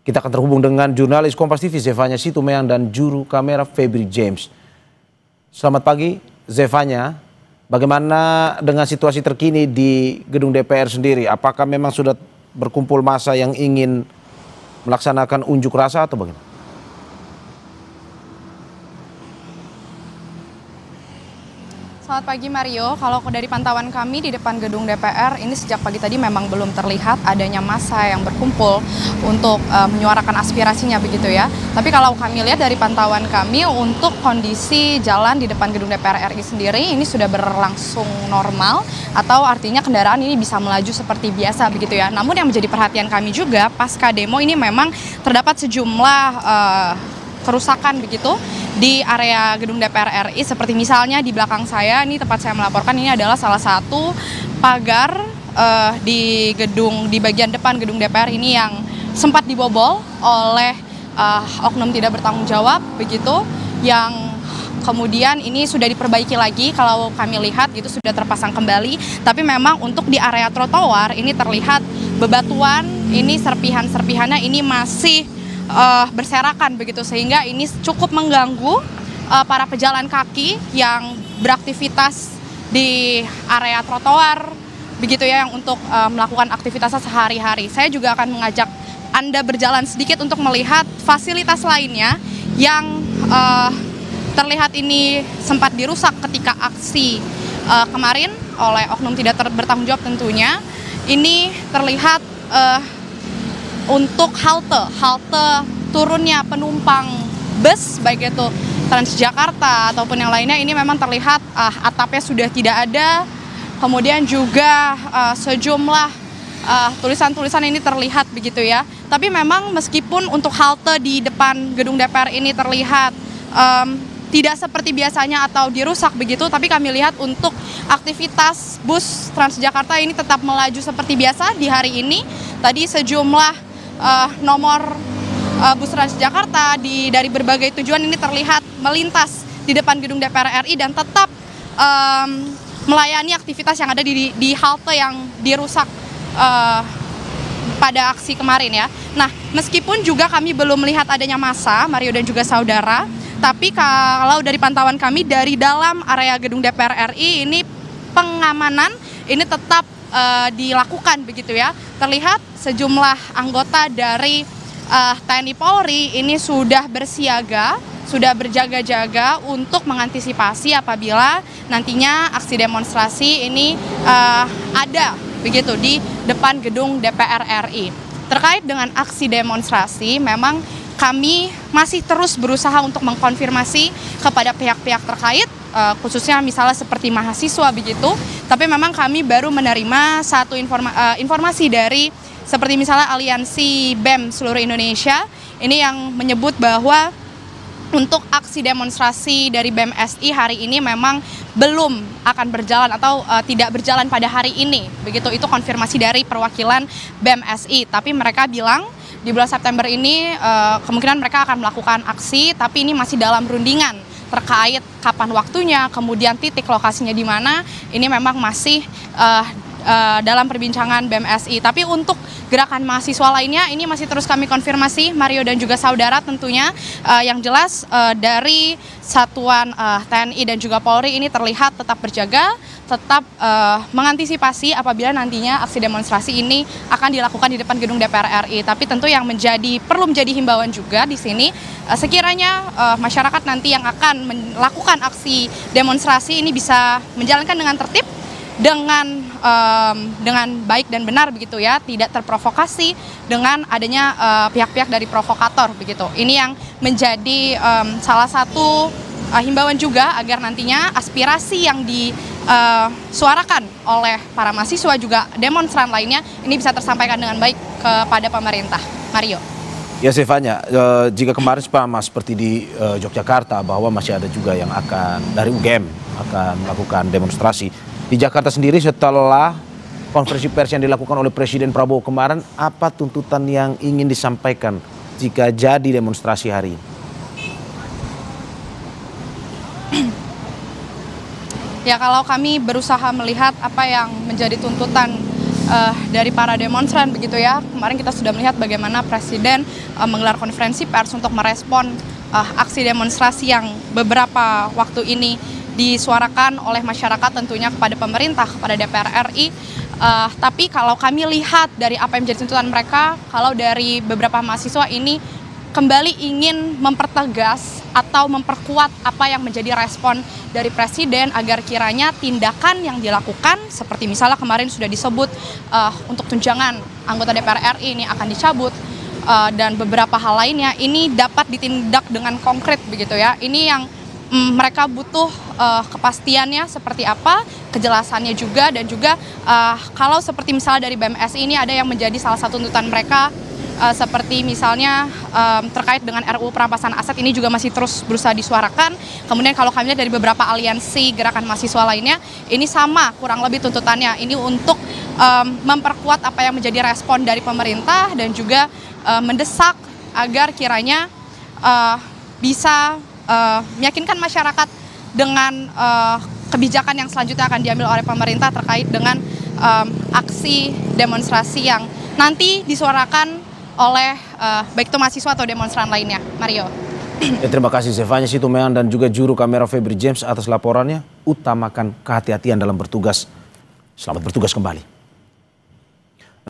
Kita akan terhubung dengan jurnalis Kompas TV Zefanya Situmeyang dan juru kamera Febri James. Selamat pagi Zefanya, bagaimana dengan situasi terkini di gedung DPR sendiri? Apakah memang sudah berkumpul massa yang ingin melaksanakan unjuk rasa atau bagaimana? Selamat pagi Mario, kalau dari pantauan kami di depan gedung DPR ini sejak pagi tadi memang belum terlihat adanya massa yang berkumpul untuk menyuarakan aspirasinya begitu ya. Tapi kalau kami lihat dari pantauan kami untuk kondisi jalan di depan gedung DPR RI sendiri ini sudah berlangsung normal atau artinya kendaraan ini bisa melaju seperti biasa begitu ya. Namun yang menjadi perhatian kami juga pasca demo ini memang terdapat sejumlah kerusakan begitu di area gedung DPR RI, seperti misalnya di belakang saya, ini tempat saya melaporkan, ini adalah salah satu pagar di bagian depan gedung DPR ini yang sempat dibobol oleh oknum tidak bertanggung jawab begitu, yang kemudian ini sudah diperbaiki lagi kalau kami lihat gitu, sudah terpasang kembali. Tapi memang untuk di area trotoar ini terlihat bebatuan, ini serpihannya ini masih berserakan begitu, sehingga ini cukup mengganggu para pejalan kaki yang beraktivitas di area trotoar begitu ya, yang untuk melakukan aktivitasnya sehari-hari. Saya juga akan mengajak Anda berjalan sedikit untuk melihat fasilitas lainnya yang terlihat ini sempat dirusak ketika aksi kemarin oleh oknum tidak bertanggung jawab tentunya. Ini terlihat untuk halte turunnya penumpang bus, baik itu Transjakarta ataupun yang lainnya, ini memang terlihat atapnya sudah tidak ada. Kemudian juga sejumlah tulisan-tulisan ini terlihat begitu ya. Tapi memang meskipun untuk halte di depan gedung DPR ini terlihat tidak seperti biasanya atau dirusak begitu, tapi kami lihat untuk aktivitas bus Transjakarta ini tetap melaju seperti biasa di hari ini. Tadi sejumlah nomor bus Transjakarta dari berbagai tujuan ini terlihat melintas di depan gedung DPR RI dan tetap melayani aktivitas yang ada di halte yang dirusak pada aksi kemarin ya. Nah, meskipun juga kami belum melihat adanya massa, Mario dan juga saudara, tapi kalau dari pantauan kami dari dalam area gedung DPR RI ini pengamanan ini tetap dilakukan begitu ya. Terlihat sejumlah anggota dari TNI Polri ini sudah bersiaga, sudah berjaga-jaga untuk mengantisipasi apabila nantinya aksi demonstrasi ini ada begitu di depan gedung DPR RI. Terkait dengan aksi demonstrasi, memang kami masih terus berusaha untuk mengkonfirmasi kepada pihak-pihak terkait, khususnya misalnya seperti mahasiswa begitu. Tapi memang kami baru menerima satu informasi dari seperti misalnya Aliansi BEM seluruh Indonesia, ini yang menyebut bahwa untuk aksi demonstrasi dari BEM SI hari ini memang belum akan berjalan atau tidak berjalan pada hari ini. Begitu, itu konfirmasi dari perwakilan BEM SI. Tapi mereka bilang di bulan September ini kemungkinan mereka akan melakukan aksi, tapi ini masih dalam rundingan terkait kapan waktunya, kemudian titik lokasinya di mana, ini memang masih dalam perbincangan BEM SI. Tapi untuk gerakan mahasiswa lainnya ini masih terus kami konfirmasi, Mario dan juga saudara tentunya. Yang jelas dari satuan TNI dan juga Polri ini terlihat tetap berjaga, tetap mengantisipasi apabila nantinya aksi demonstrasi ini akan dilakukan di depan gedung DPR RI. Tapi tentu yang perlu menjadi himbauan juga di sini, sekiranya masyarakat nanti yang akan melakukan aksi demonstrasi ini bisa menjalankan dengan tertib, dengan baik dan benar begitu ya, tidak terprovokasi dengan adanya pihak-pihak dari provokator begitu. Ini yang menjadi salah satu himbauan juga agar nantinya aspirasi yang disuarakan oleh para mahasiswa juga demonstran lainnya ini bisa tersampaikan dengan baik kepada pemerintah. Mario. Ya Zefanya, jika kemarin seperti di Yogyakarta bahwa masih ada juga yang akan dari UGM akan melakukan demonstrasi. Di Jakarta sendiri setelah konferensi pers yang dilakukan oleh Presiden Prabowo kemarin, apa tuntutan yang ingin disampaikan jika jadi demonstrasi hari ini? Ya, kalau kami berusaha melihat apa yang menjadi tuntutan dari para demonstran begitu ya. Kemarin kita sudah melihat bagaimana Presiden menggelar konferensi pers untuk merespon aksi demonstrasi yang beberapa waktu ini disuarakan oleh masyarakat tentunya kepada pemerintah, kepada DPR RI. Tapi kalau kami lihat dari apa yang menjadi tuntutan mereka, kalau dari beberapa mahasiswa ini kembali ingin mempertegas atau memperkuat apa yang menjadi respon dari Presiden agar kiranya tindakan yang dilakukan seperti misalnya kemarin sudah disebut untuk tunjangan anggota DPR RI ini akan dicabut dan beberapa hal lainnya ini dapat ditindak dengan konkret begitu ya. Ini yang mereka butuh kepastiannya seperti apa, kejelasannya juga, dan juga kalau seperti misalnya dari BMSI ini ada yang menjadi salah satu tuntutan mereka seperti misalnya terkait dengan RUU perampasan aset ini juga masih terus berusaha disuarakan. Kemudian kalau kami lihat dari beberapa aliansi gerakan mahasiswa lainnya, ini sama kurang lebih tuntutannya. Ini untuk memperkuat apa yang menjadi respon dari pemerintah dan juga mendesak agar kiranya bisa meyakinkan masyarakat dengan kebijakan yang selanjutnya akan diambil oleh pemerintah terkait dengan aksi demonstrasi yang nanti disuarakan oleh baik itu mahasiswa atau demonstran lainnya. Mario. Ya, terima kasih Zefanya Situmean dan juga juru kamera Febri James atas laporannya. Utamakan kehati-hatian dalam bertugas. Selamat bertugas kembali.